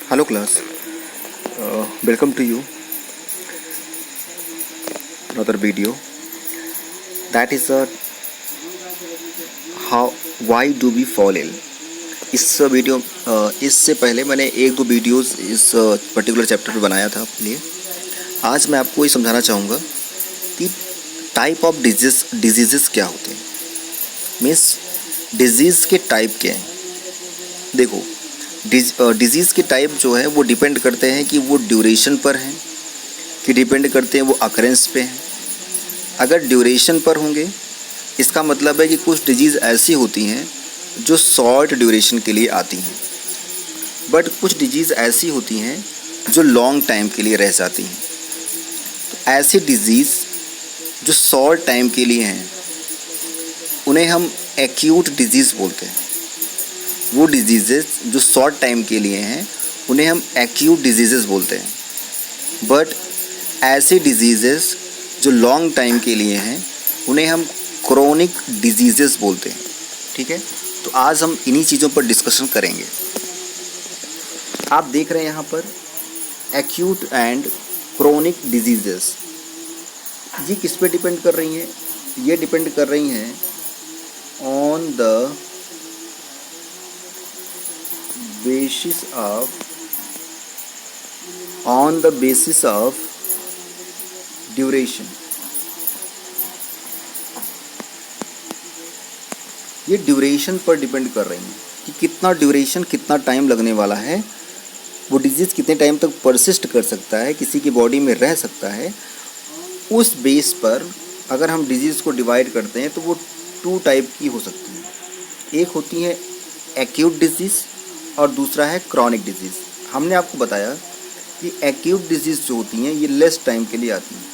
Hello class, welcome to you another video that is how why do we fall ill। इस video इससे पहले मैंने एक दो वीडियोस इस पर्टिकुलर चैप्टर पे बनाया था अपने लिए। आज मैं आपको ये समझाना चाहूँगा कि टाइप ऑफ डिजीज़ क्या होते हैं, मीन्स डिजीज़ के टाइप क्या हैं। देखो डिजीज़ के टाइप जो है वो डिपेंड करते हैं कि वो ड्यूरेशन पर हैं कि डिपेंड करते हैं वो अकरेंस पे हैं। अगर ड्यूरेशन पर होंगे इसका मतलब है कि कुछ डिजीज़ ऐसी होती हैं जो शॉर्ट ड्यूरेशन के लिए आती हैं, बट कुछ डिजीज़ ऐसी होती हैं जो लॉन्ग टाइम के लिए रह जाती हैं। तो ऐसी डिजीज़ जो शॉर्ट टाइम के लिए हैं उन्हें हम एक्यूट डिजीज़ बोलते हैं। वो डिजीज़ेस जो शॉर्ट टाइम के लिए हैं उन्हें हम एक्यूट डिजीज़ेस बोलते हैं, बट ऐसी डिजीज़ेस जो लॉन्ग टाइम के लिए हैं उन्हें हम क्रोनिक डिजीज़ेस बोलते हैं। ठीक है, तो आज हम इन्हीं चीज़ों पर डिस्कशन करेंगे। आप देख रहे हैं यहाँ पर एक्यूट एंड क्रोनिक डिजीज़ेस, ये किस पे डिपेंड कर रही हैं? ये डिपेंड कर रही हैं on the basis of duration. ये ड्यूरेशन पर डिपेंड कर रही हैं कि कितना ड्यूरेशन, कितना टाइम लगने वाला है, वो डिजीज़ कितने टाइम तक परसिस्ट कर सकता है, किसी की बॉडी में रह सकता है। उस बेस पर अगर हम डिजीज़ को डिवाइड करते हैं तो वो टू टाइप की हो सकती हैं। एक होती है एक्यूट डिजीज़ और दूसरा है क्रॉनिक डिजीज़। हमने आपको बताया कि एक्यूट डिजीज़ जो होती हैं ये लेस टाइम के लिए आती हैं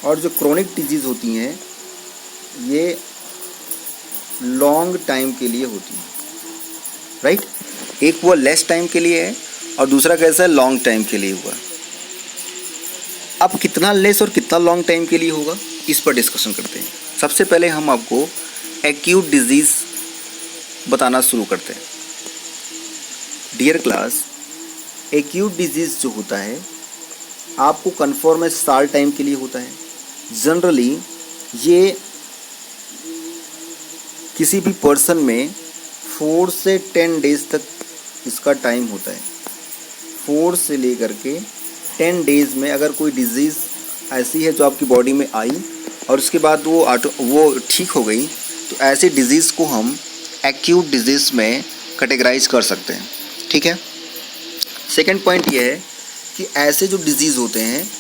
और जो क्रॉनिक डिजीज़ होती हैं ये लॉन्ग टाइम के लिए होती हैं, राइट। एक वो लेस टाइम के लिए है और दूसरा कैसा है, लॉन्ग टाइम के लिए हुआ। अब कितना लेस और कितना लॉन्ग टाइम के लिए होगा इस पर डिस्कशन करते हैं। सबसे पहले हम आपको एक्यूट डिजीज़ बताना शुरू करते हैं। डियर क्लास, एक्यूट डिजीज़ जो होता है आपको कन्फर्म है शॉर्ट टाइम के लिए होता है। जनरली ये किसी भी पर्सन में 4 से 10 डेज़ तक इसका टाइम होता है। 4 से लेकर के 10 डेज़ में अगर कोई डिजीज़ ऐसी है जो आपकी बॉडी में आई और उसके बाद वो ठीक हो गई तो ऐसे डिजीज़ को हम एक्यूट डिजीज़ में कैटेगराइज कर सकते हैं। ठीक है, सेकंड पॉइंट ये है कि ऐसे जो डिजीज़ होते हैं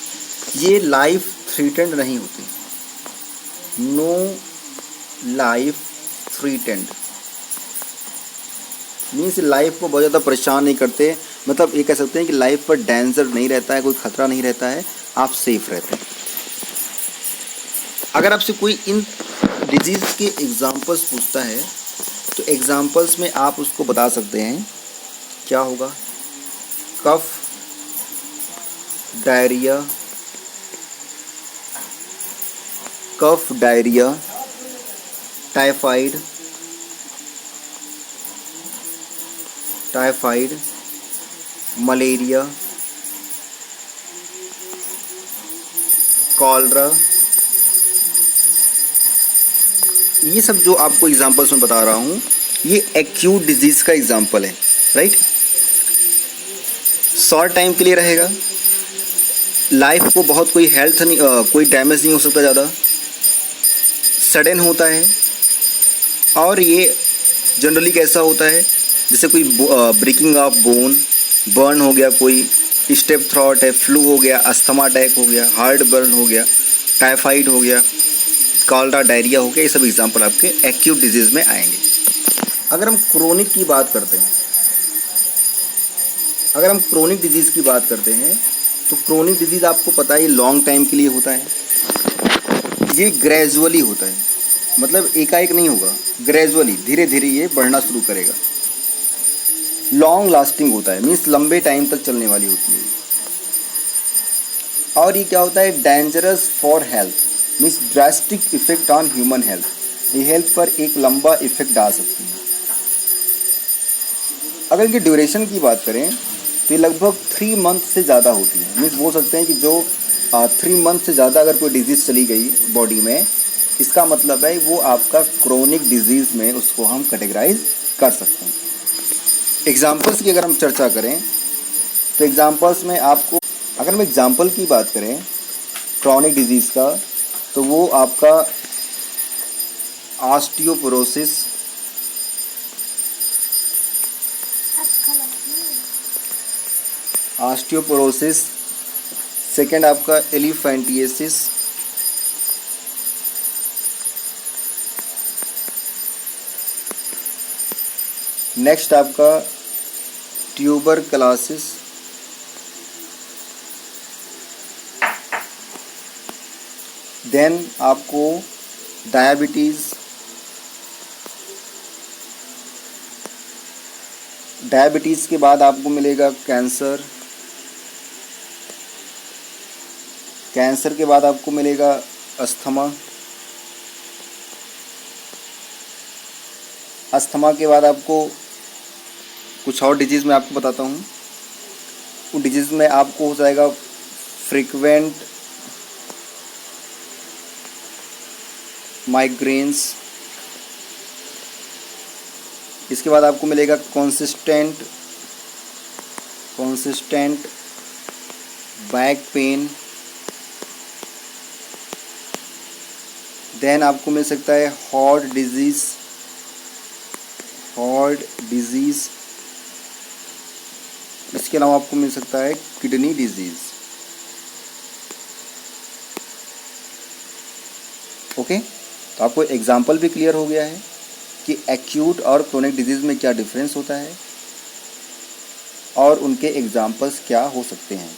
ये लाइफ थ्रेटेंड नहीं होते। No life threatened means life को बहुत ज़्यादा परेशान नहीं करते, मतलब ये कह सकते हैं कि लाइफ पर डेंजर नहीं रहता है, कोई खतरा नहीं रहता है, आप सेफ रहते हैं। अगर आपसे कोई इन डिजीज़ के एग्जांपल्स पूछता है तो एग्जांपल्स में आप उसको बता सकते हैं क्या होगा, कफ, डायरिया, टाइफाइड, मलेरिया, कॉलरा। ये सब जो आपको एग्जांपल्स में बता रहा हूँ ये एक्यूट डिजीज़ का एग्जांपल है, राइट। शॉर्ट टाइम के लिए रहेगा, लाइफ को बहुत कोई हेल्थ नहीं कोई डैमेज नहीं हो सकता ज़्यादा, सडन होता है और ये जनरली कैसा होता है जैसे कोई ब्रेकिंग ऑफ बोन, बर्न हो गया, कोई स्टेप थ्रॉट है, फ्लू हो गया, अस्थमा अटैक हो गया, हार्ट बर्न हो गया, टाइफाइड हो गया, कॉलरा, डायरिया हो गया। ये सब एग्जांपल आपके एक्यूट डिजीज़ में आएंगे। अगर हम क्रोनिक की बात करते हैं, अगर हम क्रोनिक डिजीज़ की बात करते हैं तो क्रोनिक डिजीज़ आपको पता है ये लॉन्ग टाइम के लिए होता है। ये ग्रेजुअली होता है, मतलब एकाएक नहीं होगा, ग्रेजुअली धीरे धीरे ये बढ़ना शुरू करेगा। लॉन्ग लास्टिंग होता है, मीन्स लंबे टाइम तक चलने वाली होती है। और ये क्या होता है, dangerous for health, means drastic effect on human health, ये हेल्थ पर एक लंबा इफेक्ट डाल सकती है। अगर इनकी ड्यूरेशन की बात करें तो ये लगभग 3 मंथ से ज़्यादा होती है। मीन्स बोल सकते हैं कि जो 3 मंथ से ज़्यादा अगर कोई डिजीज़ चली गई बॉडी में, इसका मतलब है वो आपका क्रोनिक डिजीज़ में उसको हम कैटेगराइज कर सकते हैं। एग्जाम्पल्स की अगर हम चर्चा करें तो एग्जाम्पल्स में आपको, अगर हम एग्जाम्पल की बात करें क्रोनिक डिजीज़ का, तो वो आपका ऑस्टियोपोरोसिस, सेकेंड आपका एलिफेंटिएसिस, नेक्स्ट आपका ट्यूबरकुलोसिस, देन आपको डायबिटीज़ के बाद आपको मिलेगा कैंसर के बाद आपको मिलेगा अस्थमा के बाद आपको कुछ और डिजीज़ मैं आपको बताता हूँ। उन डिजीज़ में आपको हो जाएगा फ्रीक्वेंट माइग्रेन्स, इसके बाद आपको मिलेगा कंसिस्टेंट बैक पेन, देन आपको मिल सकता है हार्ट डिजीज़, इसके अलावा आपको मिल सकता है किडनी डिजीज़। ओके, तो आपको एग्जाम्पल भी क्लियर हो गया है कि एक्यूट और क्रोनिक डिजीज़ में क्या डिफरेंस होता है और उनके एग्जाम्पल्स क्या हो सकते हैं।